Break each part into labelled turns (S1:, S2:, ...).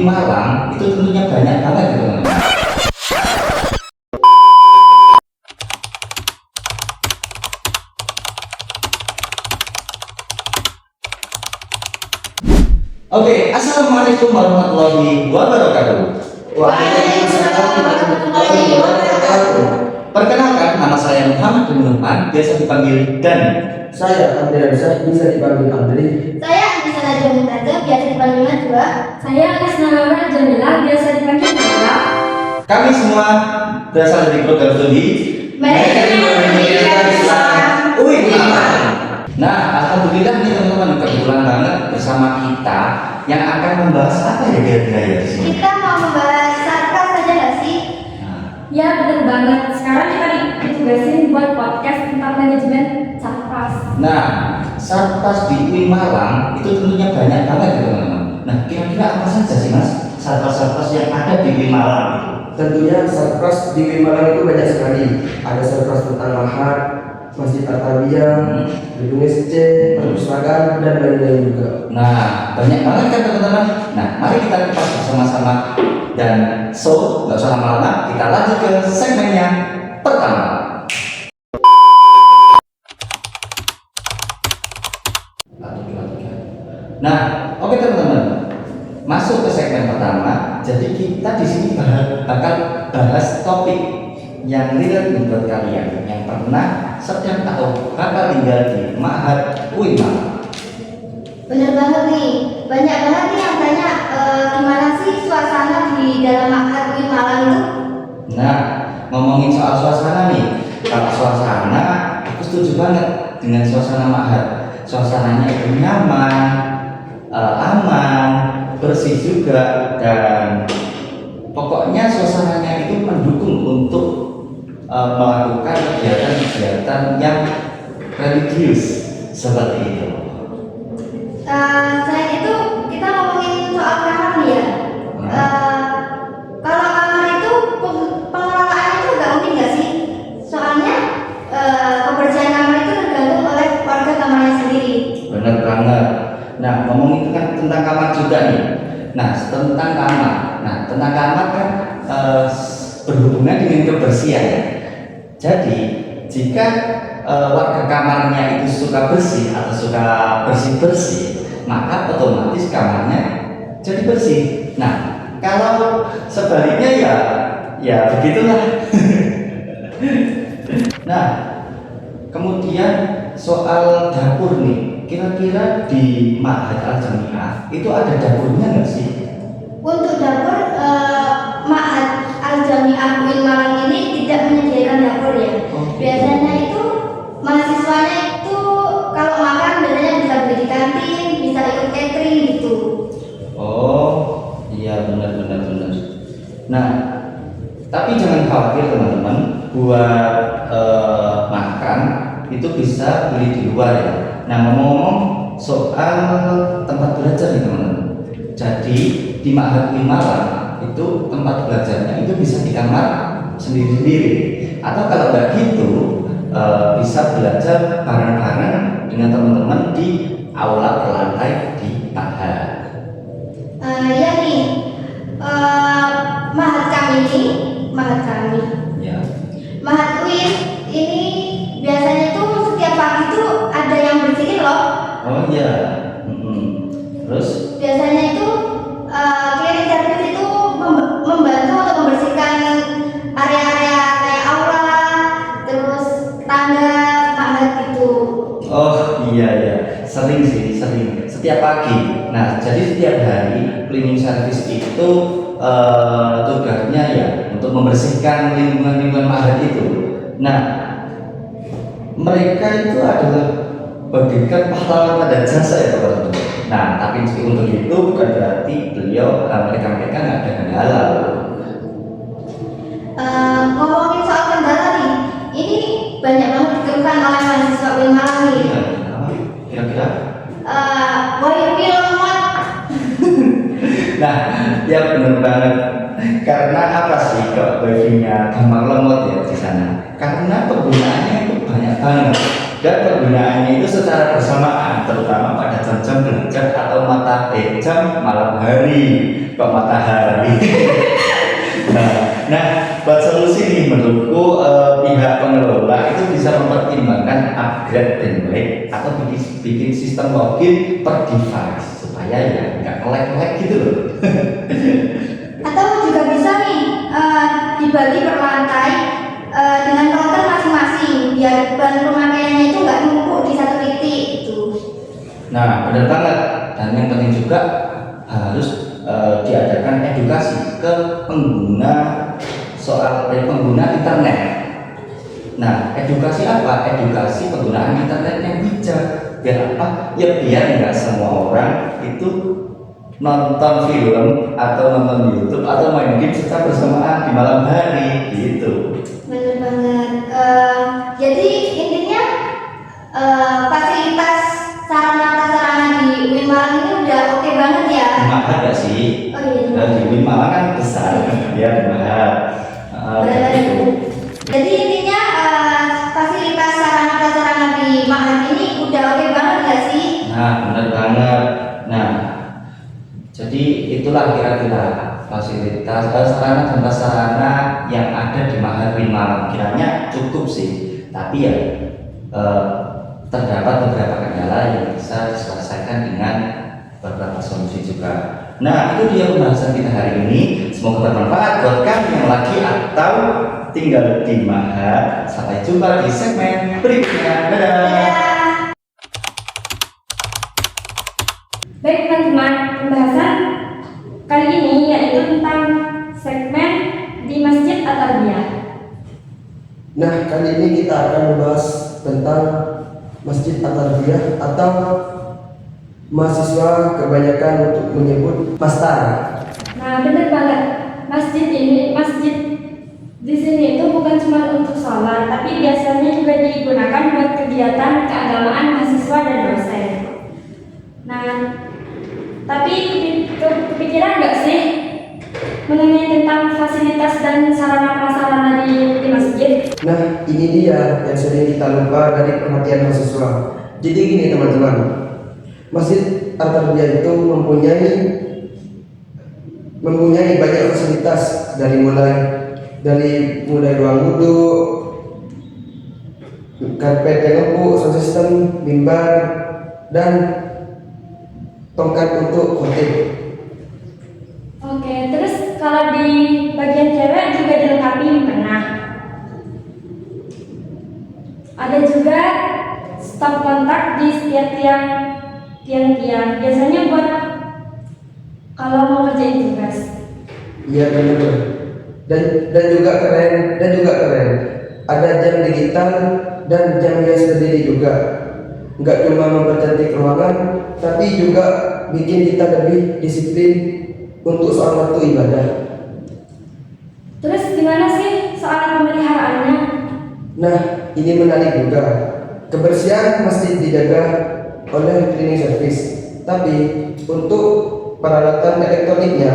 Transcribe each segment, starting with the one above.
S1: UIN Malang itu tentunya banyak banget ya teman-teman. Oke, assalamualaikum warahmatullahi wabarakatuh.
S2: Waalaikumsalam warahmatullahi wabarakatuh.
S1: Perkenalkan, nama saya Muhammad bin Nurman, biasa dipanggil Dan.
S3: Saya Andrea Rizal, bisa dipanggil Andri.
S2: Saya Anissa Najwa Mumtazah, biasa dipanggil Najwa. Saya Asna Laura Jamila, biasa dipanggil Nala.
S1: Kami semua berasal dari program studi
S2: Manajemen Pendidikan Islam
S1: UIN Malang. Nah, alhamdulillah nih teman-teman, kebetulan banget bersama kita yang akan membahas apa ya kira-kira ya di sini.
S2: Kita mau membahas sarkas saja nggak sih?
S1: Nah,
S4: Ya benar banget. Sekarang kita ditugasin buat podcast tentang manajemen sarkas.
S1: Nah, sarkas di UIN Malang itu tentunya banyak banget ya teman-teman. Nah, kira-kira apa saja sih mas sarkas-sarkas yang ada di UIN Malang itu?
S3: Tentunya sarkas di UIN Malang itu banyak sekali. Ada sarkas tentang Mahat, Masjid At-Tarbiyah, gedung SC, perpustakaan, dan lain-lain juga.
S1: Nah, banyak banget kan teman-teman. Nah, mari kita kupas bersama-sama. Dan so, nggak usah lama-lama, kita lanjut ke segmen yang pertama. Nah, oke teman-teman, masuk ke segmen pertama. Jadi kita di sini bakal bahas topik yang relate buat kalian yang pernah, sedang atau bakal tinggal di Mahat UIN Malang.
S2: Bener banget nih, banyak banget nih yang tanya gimana sih suasana di dalam Mahat UIN Malang itu?
S1: Nah, ngomongin soal suasana nih, kalau suasana, aku setuju banget dengan suasana Mahat. Suasananya itu nyaman, aman, bersih juga, dan pokoknya suasananya itu mendukung untuk melakukan kegiatan-kegiatan yang religius seperti itu.
S2: Selain itu kita ngomongin soal kamar nih ya. Kalau kamar itu pengelolaannya itu nggak mungkin nggak sih? Soalnya kebersihan kamar itu tergantung oleh warga kamarnya sendiri.
S1: Benar banget. Nah, ngomongin tentang kamar juga nih. Nah, tentang kamar. Nah, tentang kamar kan berhubungan dengan kebersihan ya. Jadi, jika warga kamarnya itu suka bersih atau suka bersih-bersih, maka otomatis kamarnya jadi bersih. Nah, kalau sebaliknya ya begitulah. Nah, kemudian soal dapur nih, kira-kira di Mahat Al-Jamiah itu ada dapurnya nggak sih?
S2: Untuk dapur Mahat Al-Jamiah UIN Malang ini tidak menyediakan dapur ya. Biasanya itu mahasiswanya itu kalau makan biasanya bisa beli di kantin, bisa ikut catering gitu.
S1: Oh, iya benar. Nah, tapi jangan khawatir teman-teman, buat makan itu bisa beli di luar ya. Nah, ngomong-ngomong soal tempat belajar nih teman-teman. Jadi di Mahat UIN Malang itu tempat belajarnya itu bisa di kamar sendiri-sendiri. Atau kalau nggak gitu bisa belajar bareng-bareng dengan teman-teman di aula berlantai di Mahat.
S2: Ya nih, Mahat kami,
S1: Ya.
S2: Mahat UIN ini biasanya tuh setiap pagi tuh ada yang bersihin loh.
S1: Oh iya. Terus?
S2: Biasanya itu cleaning service itu membantu untuk membersihkan area-area kayak aula, terus tangga Mahat gitu.
S1: Oh iya, sering setiap pagi. Nah, jadi setiap hari cleaning service itu tugasnya ya untuk membersihkan lingkungan Mahat itu. Nah, mereka itu adalah bagaikan pahlawan pada jasa ya teman-teman. Nah, tapi untuk itu bukan berarti mereka nggak ada kendala.
S2: Ngomongin soal kendala nih, ini banyak banget dikeluhkan oleh mahasiswa UIN Malang nih.
S1: Kira-kira?
S2: Wifi lemot.
S1: Nah, ya benar banget. Karena apa sih kok wifi-nya gampang lemot ya di sana? Karena penggunaannya itu banyak banget. dan penggunaannya itu secara bersamaan, terutama pada jam-jam belajar atau jam malam hari, kok matahari. Nah, buat solusi nih menurutku pihak pengelola itu bisa mempertimbangkan upgrade bandwidth atau bikin sistem login per device supaya ya nggak nge-lag gitu loh.
S2: Atau juga bisa nih dibagi per lantai dengan router masing-masing biar bahan pemakaiannya itu nggak numpuk di satu titik gitu.
S1: Nah, benar banget. Dan yang penting juga harus diadakan edukasi ke pengguna soal pengguna internet. Nah, edukasi apa? Edukasi penggunaan internet yang bijak. Biar apa? Ya biar nggak semua orang itu nonton film atau nonton YouTube atau main game secara bersamaan di malam hari gitu.
S2: Bener banget. Jadi intinya fasilitas sarana-prasarana di UIN Malang ini udah oke banget ya.
S1: Mahal gak sih?
S2: Oh iya.
S1: Dan di UIN Malang kan besar, ya mahal.
S2: Benar-benar. Jadi intinya fasilitas sarana-prasarana di Malang ini udah oke banget gak sih?
S1: Nah, benar banget. Nah, jadi itulah kira-kira fasilitas sarana dan prasarana yang ada di UIN Malang. Kiranya cukup sih, tapi ya terdapat beberapa kendala yang bisa diselesaikan dengan beberapa solusi juga. Nah, itu dia pembahasan kita hari ini. Semoga bermanfaat buat kalian yang lagi atau tinggal di Mahat. Sampai jumpa di segmen berikutnya. Dadah.
S4: Baik teman-teman, pembahasan kali ini yaitu tentang segmen di Masjid At-Tarbiyah.
S3: Nah, kali ini kita akan membahas tentang Masjid At-Tarbiyah atau mahasiswa kebanyakan untuk menyebut mastar.
S4: Nah, benar banget. Masjid di sini itu bukan cuma untuk sholat, tapi biasanya juga digunakan buat kegiatan keagamaan mahasiswa dan dosen. Nah, tapi kepikiran nggak sih mengenai tentang fasilitas dan sarana-prasarana di masjid?
S3: Nah, ini dia yang sering kita lupa dari perhatian mahasiswa. Jadi gini teman-teman, Masjid At-Tarbiyah itu mempunyai banyak fasilitas dari mulai ruang wudhu, karpet yang empuk, sound system, mimbar, dan tongkat untuk khotib.
S4: Oke, terus kalau di bagian cewek juga dilengkapi mukena. Ada juga stop kontak di setiap tiang-tiang. Biasanya buat kalau mau kerjain tugas.
S3: Iya benar. Dan juga keren. Ada jam digital dan jam hias berdiri juga. Enggak cuma mempercantik ruangan, tapi juga bikin kita lebih disiplin untuk soal waktu ibadah.
S4: Terus gimana sih soal pemeliharaannya?
S3: Nah, ini menarik juga. Kebersihan masjid dijaga oleh cleaning service, tapi untuk peralatan elektroniknya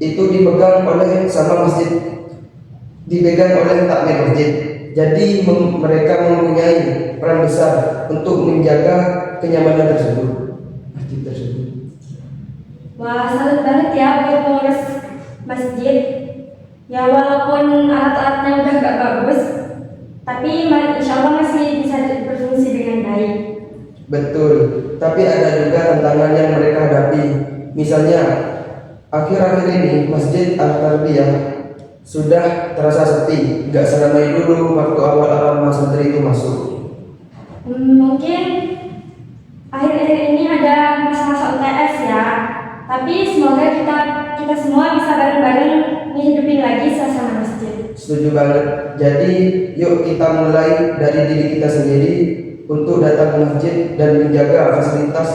S3: itu dipegang oleh takmir masjid. Jadi mereka mempunyai peran besar untuk menjaga kenyamanan masjid tersebut.
S4: Wah, salut banget ya buat pengurus masjid. Ya walaupun alat-alatnya udah gak bagus, tapi insya Allah masih bisa berfungsi dengan baik.
S3: Betul, tapi ada juga tantangan yang mereka hadapi. Misalnya, akhir-akhir ini Masjid At-Tarbiyah sudah terasa sepi, gak seramai dulu waktu awal-awal santri itu masuk.
S4: Mungkin akhir-akhir ini ada masa-masa UTS ya, tapi semoga kita semua bisa bareng-bareng menghidupin lagi suasana masjid.
S3: Setuju banget. Jadi, yuk kita mulai dari diri kita sendiri untuk datang ke masjid dan menjaga fasilitas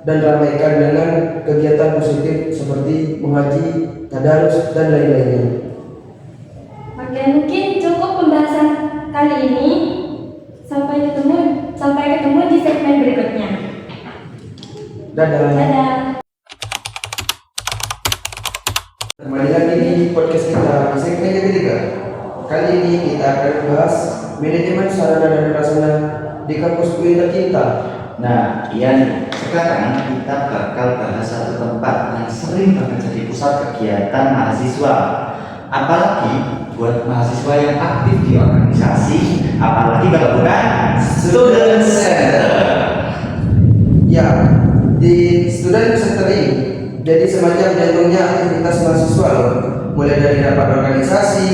S3: dan ramaikan dengan kegiatan positif seperti mengaji, tadarus, dan lain-lainnya.
S4: Oke, mungkin cukup pembahasan kali ini. Sampai ketemu di segmen berikutnya.
S3: Dadah.
S4: Dadah.
S3: Kembali lagi di podcast kita, segmen yang ketiga. Kali ini kita akan membahas manajemen sarana dan prasarana di kampus UI tercinta.
S1: Nah, iya nih. Sekarang kita bakal bahas satu tempat yang sering banget jadi pusat kegiatan mahasiswa. Apalagi buat mahasiswa yang aktif di organisasi, apalagi kalau bukan student center.
S3: Ya, di student center ini jadi semacam jantungnya aktivitas mahasiswa loh. Mulai dari rapat organisasi,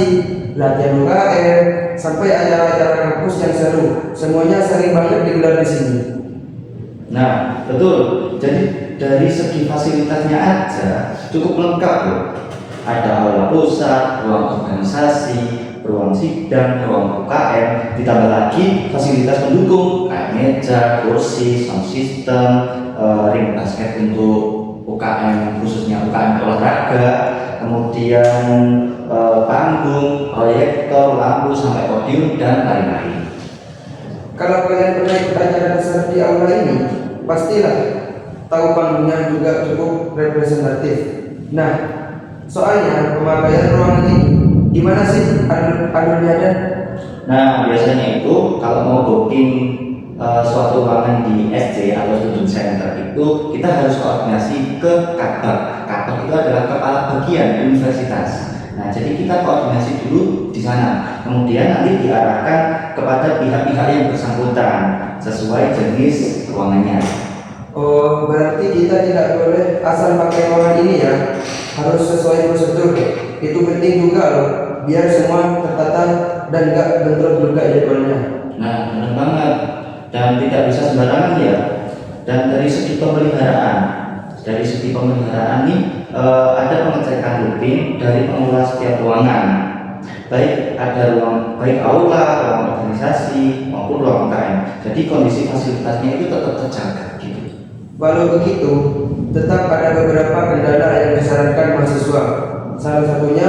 S3: latihan UKM, sampai acara-acara kampus yang seru. Semuanya sering banget digelar di sini.
S1: Nah, betul. Jadi dari segi fasilitasnya aja cukup lengkap loh. Ada aula pusat, ruang organisasi, ruang sidang, ruang UKM, ditambah lagi fasilitas pendukung kayak meja, kursi, sound system, ring basket untuk UKM, khususnya UKM olahraga, kemudian panggung, proyektor, lampu, sampai podium dan lain-lain.
S3: Kalau kalian pernah ikut acara besar di aula ini, pastilah tahu panggungnya juga cukup representatif. Nah, soalnya pemakaian ruangan ini gimana sih alurnya dan?
S1: Nah, biasanya itu kalau mau booking suatu ruangan di SC atau student center itu kita harus koordinasi ke Kadbag. Kadbag itu adalah kepala bagian universitas. Nah, jadi kita koordinasi dulu di sana. Kemudian nanti diarahkan kepada pihak-pihak yang bersangkutan sesuai jenis ruangannya.
S3: Oh, berarti kita tidak boleh asal pakai ruangan ini ya. Harus sesuai prosedur. Itu penting juga loh, biar semua tertata dan gak bentrok juga jadwalnya.
S1: Nah, benar banget. Dan tidak bisa sembarangan ya. Dan dari segi pemeliharaan nih ada pengecekan rutin dari pengelola setiap ruangan. Baik aula, ruang organisasi maupun ruang UKM. Jadi kondisi fasilitasnya itu tetap terjaga gitu.
S3: Walau begitu, tetap ada beberapa kendala yang disarankan mahasiswa. Salah satunya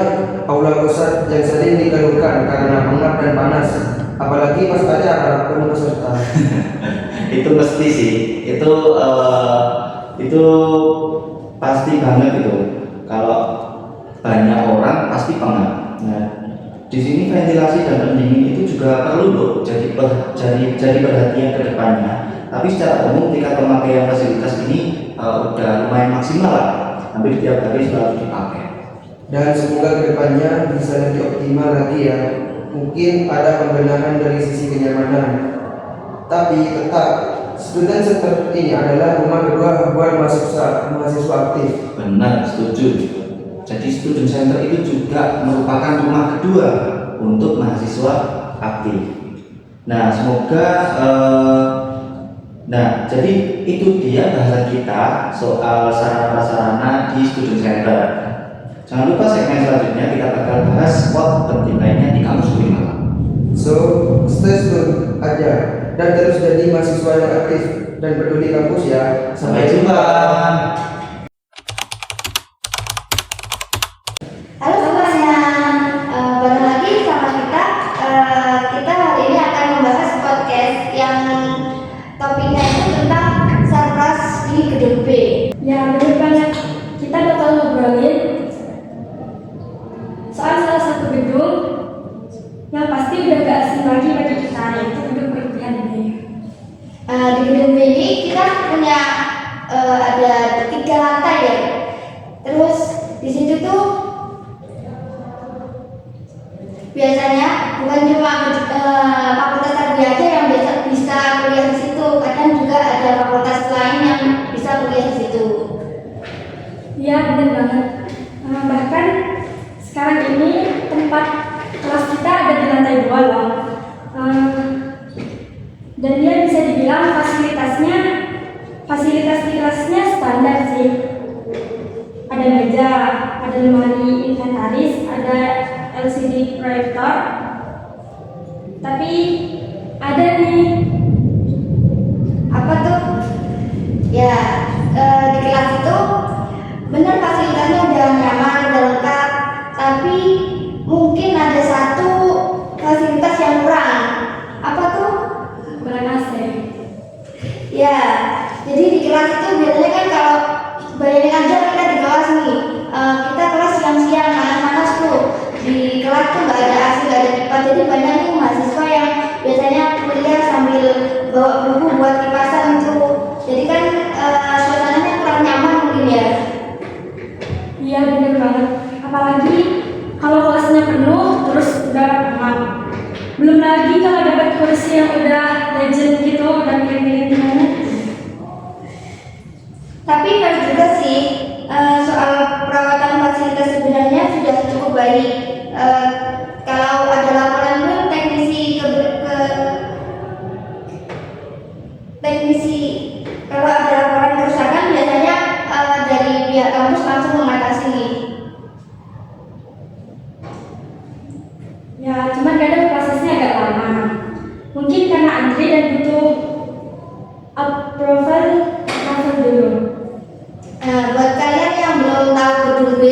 S3: aula pusat yang sering dikeluhkan karena pengap dan panas, apalagi pas acara penuh peserta.
S1: Itu mesti sih, itu pasti banget itu. Kalau banyak orang pasti pengap. Nah, di sini ventilasi dan pendingin itu juga perlu loh, jadi perhatian ke depannya. Tapi secara umum tingkat pemakaian fasilitas ini udah lumayan maksimal lah, hampir tiap hari selalu dipakai.
S3: Dan semoga kedepannya bisa lebih optimal lagi ya. Mungkin ada pembenahan dari sisi kenyamanan. Tapi tetap student center ini adalah rumah kedua buat mahasiswa aktif.
S1: Benar, setuju. Jadi student center itu juga merupakan rumah kedua untuk mahasiswa aktif. Nah, semoga jadi itu dia bahasan kita soal sarana-prasarana di student center. Jangan lupa segmen selanjutnya kita bakal bahas spot penting lainnya di kampus UI Malang.
S3: So, stay tune aja dan terus jadi mahasiswa yang aktif dan peduli kampus ya.
S1: Sampai jumpa.
S2: Halo semuanya, balik lagi sama kita. Kita hari ini akan membahas podcast yang topiknya itu tentang sarkas di gedung B.
S4: Ya, benar banget. Kita bakal ngobrolin soal salah satu gedung yang pasti udah gak asing lagi bagi kita, yaitu gedung perkuliahan B.
S2: Di gedung B ini kita punya ada 3 lantai ya. Terus di situ tuh biasanya bukan cuma fakultas tarbiyah aja yang bisa kuliah di situ, kadang juga ada fakultas lain yang bisa kuliah di situ.
S4: Iya, benar banget. Bahkan sekarang ini tempat kelas kita ada di lantai 2 loh. Dan dia bisa dibilang fasilitas di kelasnya standar sih. Ada meja, ada lemari inventaris, ada LCD proyektor. Tapi ada nih,
S2: Apa tuh? Ya, di kelas itu benar fasilitasnya udah nyaman, udah lengkap, tapi mungkin ada satu fasilitas yang kurang. Apa tuh?
S4: kurang AC.
S2: Ya, jadi di kelas itu biasanya kan kalau bayangin aja kita di kelas nih, kita kelas siang-siang panas-panas tuh, di kelas tuh nggak ada AC, nggak ada kipas, jadi banyak nih mahasiswa yang
S4: Iya bener banget. Apalagi kalau kelasnya penuh terus udah aman. Belum lagi kalau dapat kursi yang udah legend gitu, udah mirip-mirip gimana.
S2: Tapi benar juga sih, soal perawatan fasilitas sebenarnya sudah cukup baik. Kalau ada laporan pun teknisi kalau ada laporan kerusakan biasanya dari pihak kampus langsung mengatasi.
S4: Ya, cuman kadang prosesnya agak lama. Mungkin karena antri dan butuh approval dulu.
S2: Buat kalian yang belum tahu gedung B,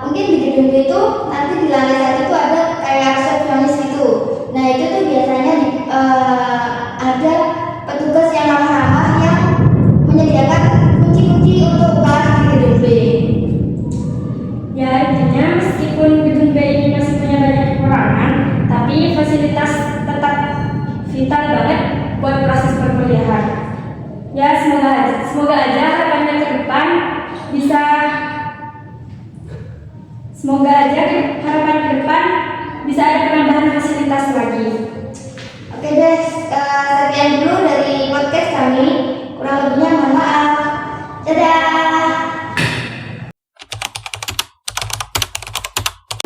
S2: mungkin di gedung B itu nanti di lantai 1 itu ada kayak resepsionis gitu. Nah itu tuh biasanya ada petugas yang ramah-ramah yang menyediakan kunci-kunci untuk kelas di gedung B.
S4: Ya, intinya meskipun gedung B ini masih punya banyak kekurangan, tapi fasilitas tetap vital banget buat proses perkuliahan. Ya, semoga aja harapannya ke depan bisa ada penambahan fasilitas lagi.
S2: Oke deh, sekian dulu dari podcast kami. Kurang lebihnya mohon maaf. Dadah.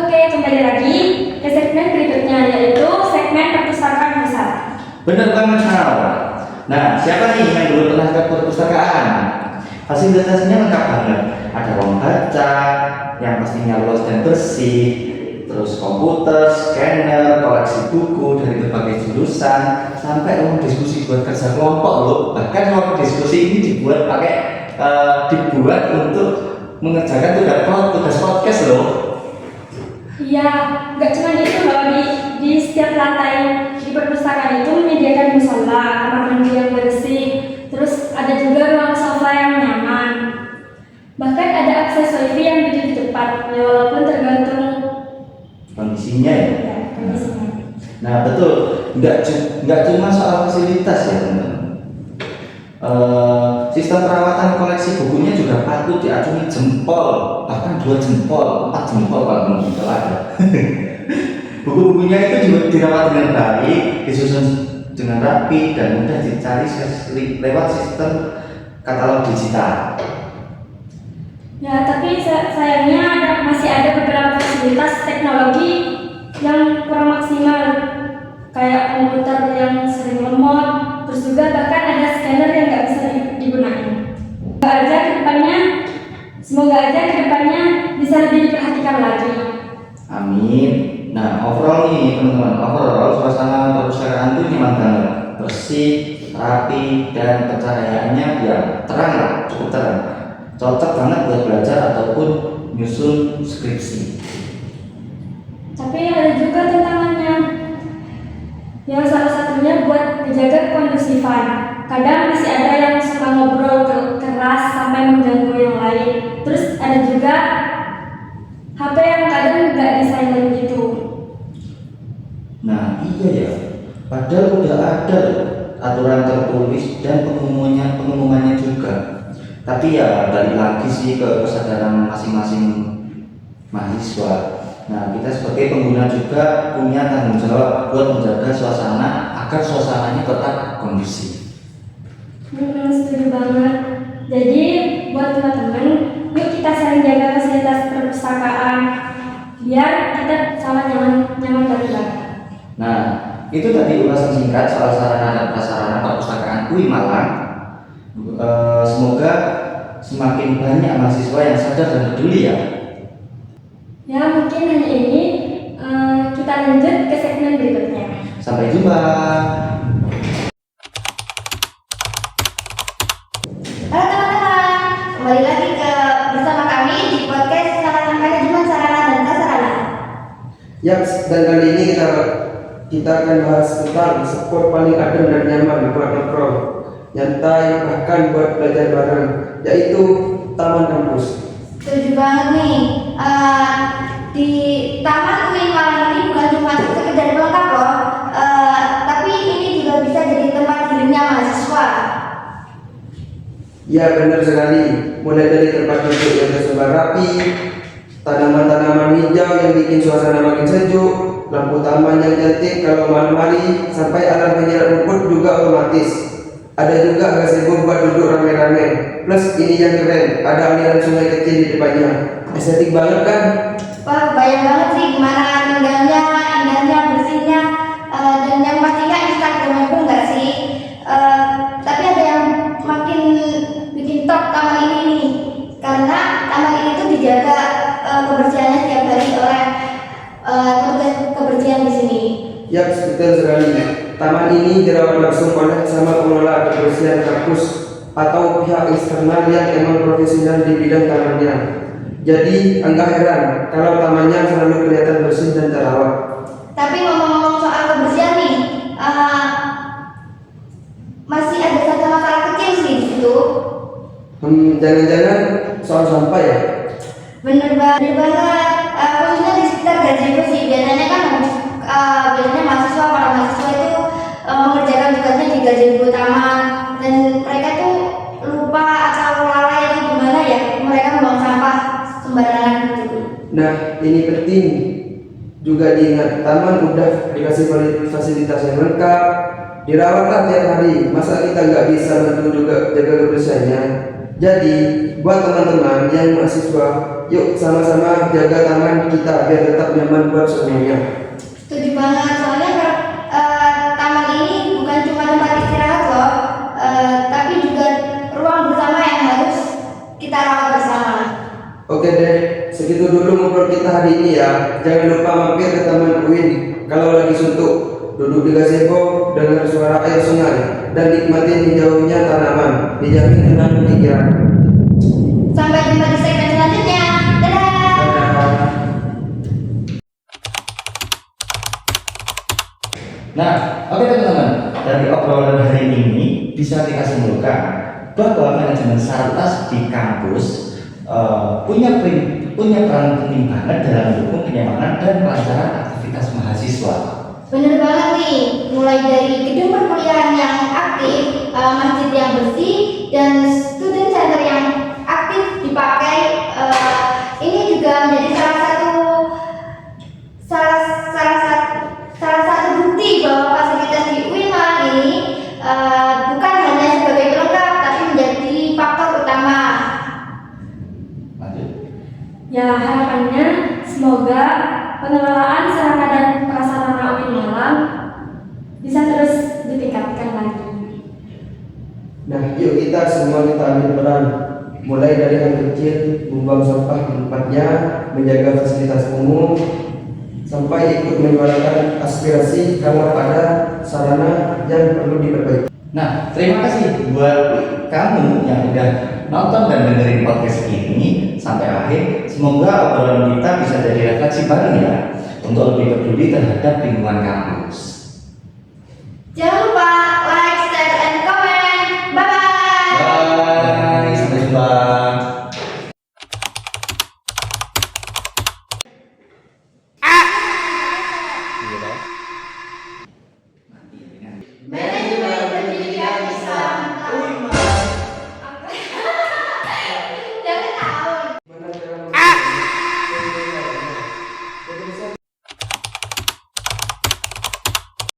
S4: Oke, kembali lagi ke segmen berikutnya, yaitu segmen perpustakaan pusat.
S1: Bener banget Hal. Nah, siapa nih yang dulu pernah ke perpustakaan? Fasilitasnya lengkap banget. Ada ruang baca yang pastinya luas dan bersih, terus komputer, scanner, koleksi buku dari berbagai jurusan, sampai ruang diskusi buat kerja kelompok loh. Bahkan ruang diskusi ini dibuat untuk mengerjakan tugas podcast loh.
S4: Iya, nggak cuma itu loh, di setiap lantai di perpustakaan itu menyediakan musola, kamar mandi yang bersih, terus ada juga ruang sofa yang nyaman. Bahkan ada akses wifi yang begitu cepat, ya walaupun tergantung
S1: Kondisinya ya.
S4: kondisinya.
S1: Nah betul, nggak cuma soal fasilitas ya teman-teman. Sistem perawatan koleksi bukunya juga patut diacungi jempol, bahkan 2 jempol, 4 jempol kalau mungkin ada. Buku-bukunya itu juga dirawat dengan baik, disusun dengan rapi dan mudah dicari lewat sistem katalog digital.
S4: Ya, tapi sayangnya masih ada beberapa fasilitas teknologi yang kurang maksimal, kayak komputer yang sering lemot, terus juga bahkan ada scanner yang nggak bisa digunakan. Semoga aja kedepannya bisa lebih diperhatikan lagi.
S1: Amin. Nah, overall nih teman-teman, suasana perpustakaan itu nyaman banget, bersih, rapi, dan pencahayaannya ya terang lah, cukup terang. Cocok banget buat belajar ataupun nyusun skripsi.
S4: Tapi ada juga tantangannya. Yang salah satunya buat menjaga kondusifan. Kadang masih ada yang suka ngobrol keras sampai mengganggu yang lain. Terus ada juga HP yang kadang nggak di silent gitu.
S1: Nah iya ya, padahal udah ada aturan tertulis dan pengumumannya juga. Tapi ya balik lagi sih ke kesadaran masing-masing mahasiswa. Nah kita sebagai pengguna juga punya tanggung jawab buat menjaga suasana agar suasananya tetap kondusif.
S4: Setuju banget. Jadi buat teman-teman, yuk kita saling jaga fasilitas perpustakaan biar kita sama nyaman belajar.
S1: Nah itu tadi ulasan singkat soal sarana dan prasarana perpustakaan UI Malang. Semoga semakin banyak mahasiswa yang sadar dan peduli ya.
S4: Ya mungkin hanya ini, kita lanjut ke segmen berikutnya.
S1: Sampai jumpa.
S2: Halo teman-teman, kembali lagi bersama kami di podcast Sarana Manajemen Sarana dan Prasarana.
S3: Yaps, dan kali ini kita akan bahas tentang spot paling adem dan nyaman buat nongkrong, nyantai, bahkan buat belajar bareng, yaitu taman kampus.
S2: Setuju banget nih. Di Taman UI Malang ini bukan cuma sekedar pelengkap loh, tapi ini juga bisa jadi tempat healingnya mahasiswa.
S3: Ya benar sekali. mulai dari tempat duduk yang tersebar rapi, tanaman-tanaman hijau yang bikin suasana makin sejuk, lampu taman yang cantik kalau malam hari, sampai alat penyiram rumput juga otomatis. Ada juga gazebo buat duduk rame-rame. Plus ini yang keren, ada aliran sungai kecil di depannya. Estetik banget kan?
S2: Wah, bayang banget sih gimana tinggalnya, indahnya, bersihnya, dan yang pastinya instagramable nggak sih? Tapi ada yang makin bikin top taman ini nih, karena taman ini tuh dijaga kebersihannya setiap hari oleh petugas kebersihan di sini.
S3: Yap, betul sekali. Taman ini dirawat langsung oleh sama pengelola kebersihan kampus atau pihak eksternal yang emang profesional di bidang tamannya. Jadi enggak heran kalau tamannya selalu kelihatan bersih dan terawat.
S2: Tapi ngomong-ngomong soal kebersihan nih, masih ada satu masalah kecil sih di situ.
S3: Jangan-jangan soal sampah ya?
S2: Bener banget. Khususnya di sekitar gazebo sih, biasanya kan biasanya para mahasiswa itu mengerjakan tugasnya di gazebo taman, dan mereka tuh lupa atau lalai atau gimana ya, mereka buang sampah sembarangan gitu.
S3: Nah, ini penting juga diingat, taman udah dikasih fasilitas yang lengkap, dirawatlah tiap hari. Masa kita nggak bisa bantu juga jaga kebersihannya? Jadi, buat teman-teman yang mahasiswa, yuk sama-sama jaga taman kita biar tetap nyaman buat semuanya.
S2: Setuju banget, soalnya taman ini bukan cuma tempat istirahat loh, tapi juga ruang bersama yang harus kita rawat bersama.
S3: Oke deh, segitu dulu ngobrol kita hari ini ya. Jangan lupa mampir ke Taman UIN kalau lagi suntuk, duduk di gazebo dengan suara air sungai, dan nikmatin hijaunya tanaman, dijamin tenang pikiran.
S2: Sampai jumpa di segmen selanjutnya. Dadah.
S3: Dadah.
S1: Nah, oke teman-teman, dari obrolan hari ini bisa kita simpulkan bahwa manajemen Sartas di kampus punya peran penting banget dalam mendukung kenyamanan dan kelancaran aktivitas mahasiswa.
S2: Bener banget nih, mulai dari gedung perkuliahan yang aktif, masjid yang bersih, dan student center yang aktif dipakai. Ini juga menjadi salah satu bukti bahwa fasilitas di UIN Malang ini bukan hanya sebagai pelengkap, tapi menjadi faktor utama.
S1: Lanjut.
S4: Ya, harapannya semoga pengelolaan sarana dan prasarana UIN Malang bisa terus ditingkatkan lagi.
S3: Nah, yuk kita semua ambil peran, mulai dari hal kecil, membuang sampah di tempatnya, menjaga fasilitas umum, sampai ikut menyuarakan aspirasi kalau ada sarana yang perlu diperbaiki.
S1: Nah, terima kasih buat kamu yang udah nonton dan dengerin podcast ini sampai akhir. Semoga obrolan kita bisa jadi refleksi baru ya, untuk lebih peduli terhadap lingkungan kampus.
S2: Jangan lupa